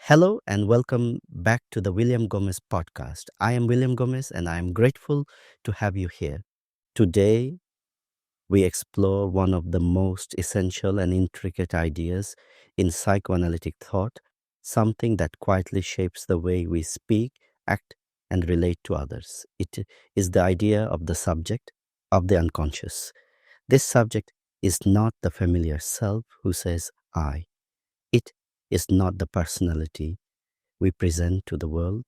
Hello and welcome back to the William Gomez podcast. I am William Gomez and I am grateful to have you here. Today, we explore one of the most essential and intricate ideas in psychoanalytic thought, something that quietly shapes the way we speak, act, and relate to others. It is the idea of the subject, of the unconscious. This subject is not the familiar self who says, I. It is not the personality we present to the world.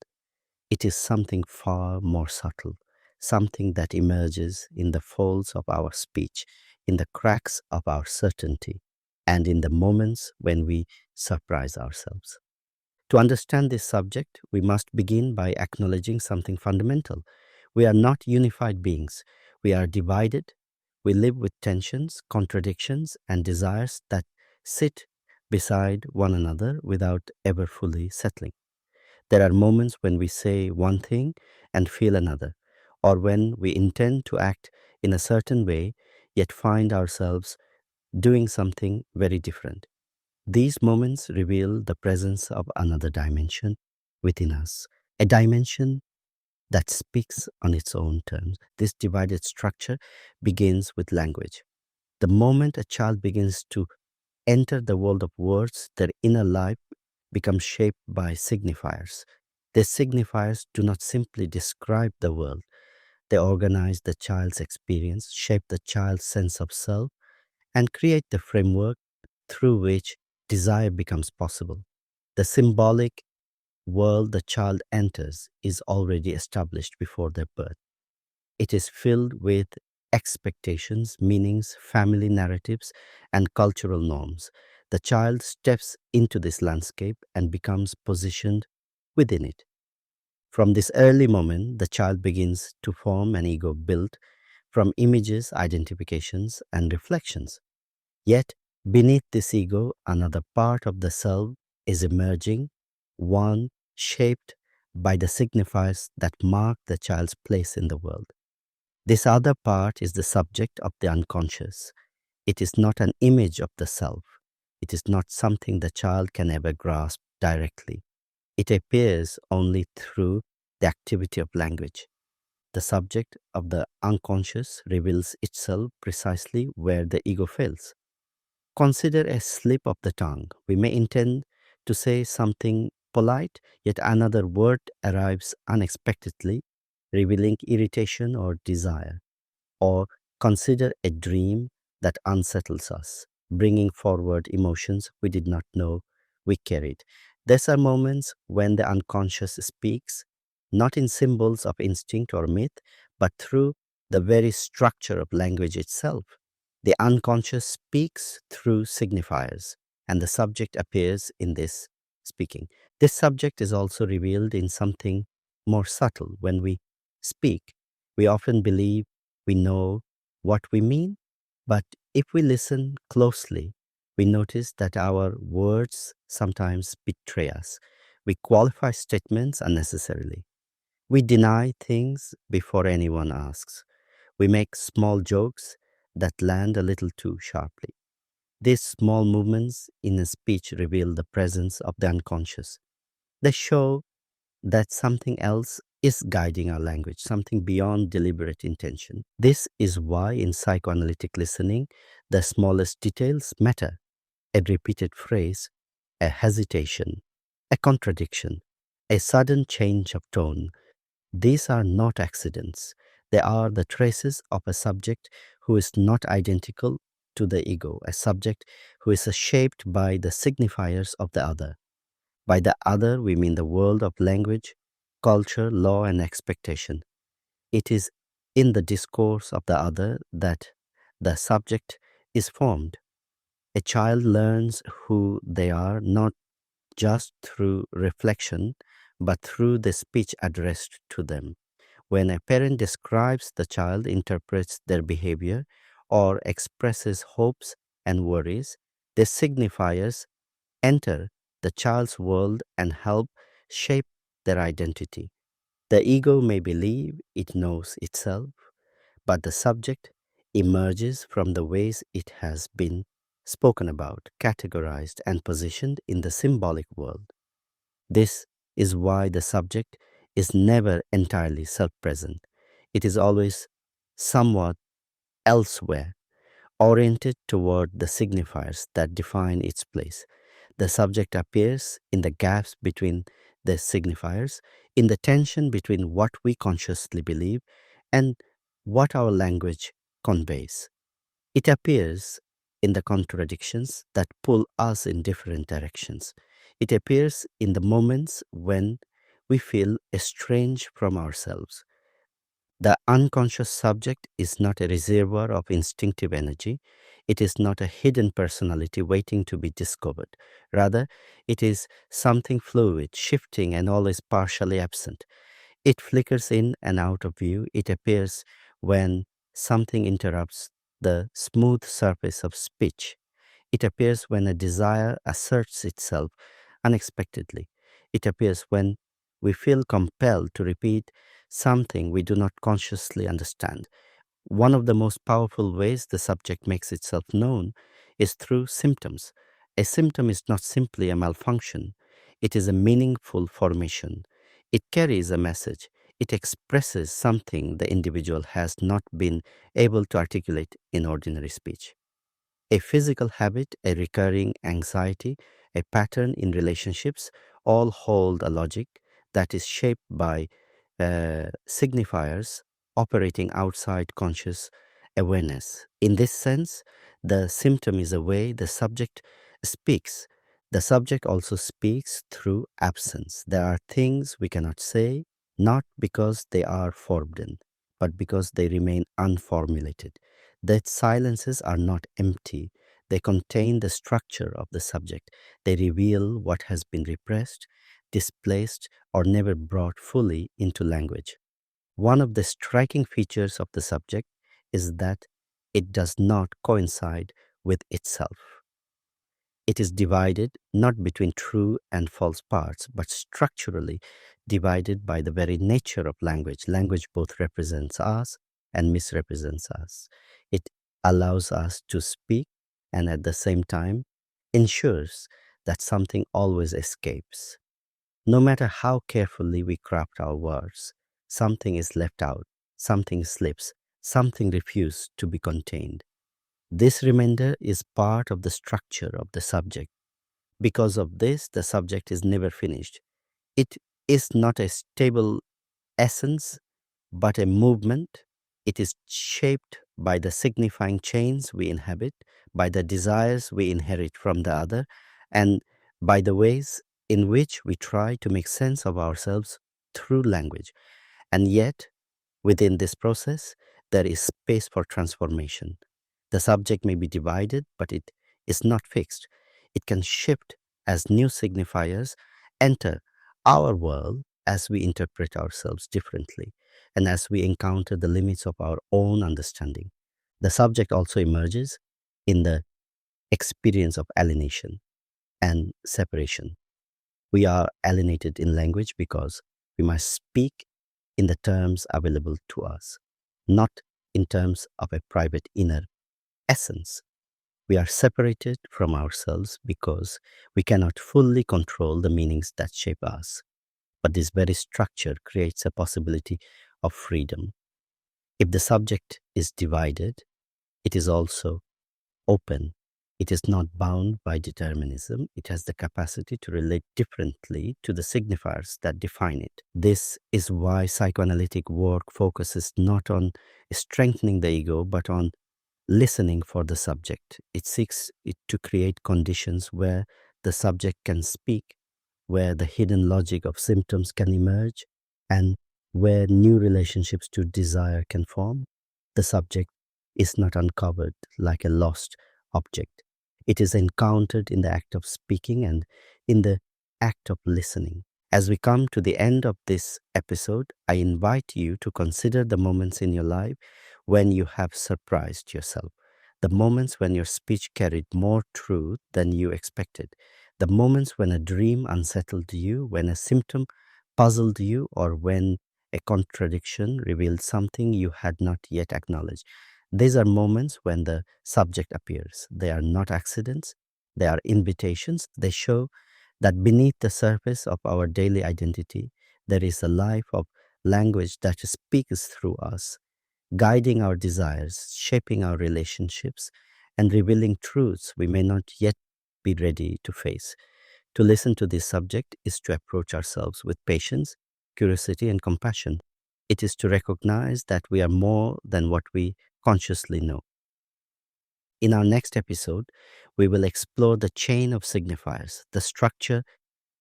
It is something far more subtle, something that emerges in the folds of our speech, in the cracks of our certainty, and in the moments when we surprise ourselves. To understand this subject, we must begin by acknowledging something fundamental. We are not unified beings. We are divided. We live with tensions, contradictions, and desires that sit beside one another without ever fully settling. There are moments when we say one thing and feel another, or when we intend to act in a certain way yet find ourselves doing something very different. These moments reveal the presence of another dimension within us, a dimension that speaks on its own terms. This divided structure begins with language. The moment a child begins to enter the world of words, their inner life becomes shaped by signifiers. These signifiers do not simply describe the world, they organize the child's experience, shape the child's sense of self, and create the framework through which desire becomes possible. The symbolic world the child enters is already established before their birth. It is filled with expectations, meanings, family narratives, and cultural norms. The child steps into this landscape and becomes positioned within it. From this early moment, the child begins to form an ego built from images, identifications, and reflections. Yet, beneath this ego, another part of the self is emerging, one shaped by the signifiers that mark the child's place in the world. This other part is the subject of the unconscious. It is not an image of the self. It is not something the child can ever grasp directly. It appears only through the activity of language. The subject of the unconscious reveals itself precisely where the ego fails. Consider a slip of the tongue. We may intend to say something polite, yet another word arrives unexpectedly, revealing irritation or desire. Or consider a dream that unsettles us, bringing forward emotions we did not know we carried. These are moments when the unconscious speaks, not in symbols of instinct or myth, but through the very structure of language itself. The unconscious speaks through signifiers, and the subject appears in this speaking. This subject is also revealed in something more subtle. When we speak, we often believe we know what we mean, but if we listen closely, we notice that our words sometimes betray us. We qualify statements unnecessarily. We deny things before anyone asks. We make small jokes that land a little too sharply. These small movements in a speech reveal the presence of the unconscious. They show that something else is guiding our language, something beyond deliberate intention. This is why in psychoanalytic listening, the smallest details matter. A repeated phrase, a hesitation, a contradiction, a sudden change of tone. These are not accidents. They are the traces of a subject who is not identical to the ego, a subject who is shaped by the signifiers of the other. By the other, we mean the world of language, culture, law, and expectation. It is in the discourse of the other that the subject is formed. A child learns who they are not just through reflection, but through the speech addressed to them. When a parent describes the child, interprets their behavior, or expresses hopes and worries, the signifiers enter the child's world and help shape their identity. The ego may believe it knows itself, but the subject emerges from the ways it has been spoken about, categorized, and positioned in the symbolic world. This is why the subject is never entirely self present. It is always somewhat elsewhere, oriented toward the signifiers that define its place. The subject appears in the gaps between the signifiers, in the tension between what we consciously believe and what our language conveys. It appears in the contradictions that pull us in different directions. It appears in the moments when we feel estranged from ourselves. The unconscious subject is not a reservoir of instinctive energy. It is not a hidden personality waiting to be discovered. Rather, it is something fluid, shifting, and always partially absent. It flickers in and out of view. It appears when something interrupts the smooth surface of speech. It appears when a desire asserts itself unexpectedly. It appears when we feel compelled to repeat something we do not consciously understand. One of the most powerful ways the subject makes itself known is through symptoms. A symptom is not simply a malfunction, it is a meaningful formation. It carries a message. It expresses something the individual has not been able to articulate in ordinary speech. A physical habit, a recurring anxiety, a pattern in relationships all hold a logic that is shaped by signifiers operating outside conscious awareness. In this sense, the symptom is a way the subject speaks. The subject also speaks through absence. There are things we cannot say, not because they are forbidden, but because they remain unformulated. That silences are not empty. They contain the structure of the subject. They reveal what has been repressed, displaced, or never brought fully into language. One of the striking features of the subject is that it does not coincide with itself. It is divided not between true and false parts, but structurally divided by the very nature of language. Language both represents us and misrepresents us. It allows us to speak and at the same time ensures that something always escapes. No matter how carefully we craft our words, something is left out, something slips, something refuses to be contained. This remainder is part of the structure of the subject. Because of this, the subject is never finished. It is not a stable essence, but a movement. It is shaped by the signifying chains we inhabit, by the desires we inherit from the other, and by the ways in which we try to make sense of ourselves through language. And yet, within this process, there is space for transformation. The subject may be divided, but it is not fixed. It can shift as new signifiers enter our world as we interpret ourselves differently and as we encounter the limits of our own understanding. The subject also emerges in the experience of alienation and separation. We are alienated in language because we must speak in the terms available to us, not in terms of a private inner essence. We are separated from ourselves because we cannot fully control the meanings that shape us. But this very structure creates a possibility of freedom. If the subject is divided, it is also open. It is not bound by determinism. It has the capacity to relate differently to the signifiers that define it. This is why psychoanalytic work focuses not on strengthening the ego, but on listening for the subject. It seeks it to create conditions where the subject can speak, where the hidden logic of symptoms can emerge, and where new relationships to desire can form. The subject is not uncovered like a lost object. It is encountered in the act of speaking and in the act of listening. As we come to the end of this episode, I invite you to consider the moments in your life when you have surprised yourself, the moments when your speech carried more truth than you expected, the moments when a dream unsettled you, when a symptom puzzled you, or when a contradiction revealed something you had not yet acknowledged. These are moments when the subject appears. They are not accidents, they are invitations. They show that beneath the surface of our daily identity, there is a life of language that speaks through us, guiding our desires, shaping our relationships, and revealing truths we may not yet be ready to face. To listen to this subject is to approach ourselves with patience, curiosity, and compassion. It is to recognize that we are more than what we consciously know. In our next episode, we will explore the chain of signifiers, the structure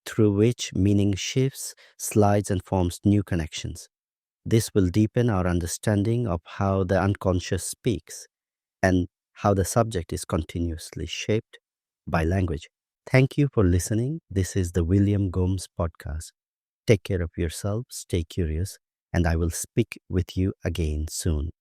through which meaning shifts, slides, and forms new connections. This will deepen our understanding of how the unconscious speaks and how the subject is continuously shaped by language. Thank you for listening. This is the William Gomes podcast. Take care of yourself, stay curious, and I will speak with you again soon.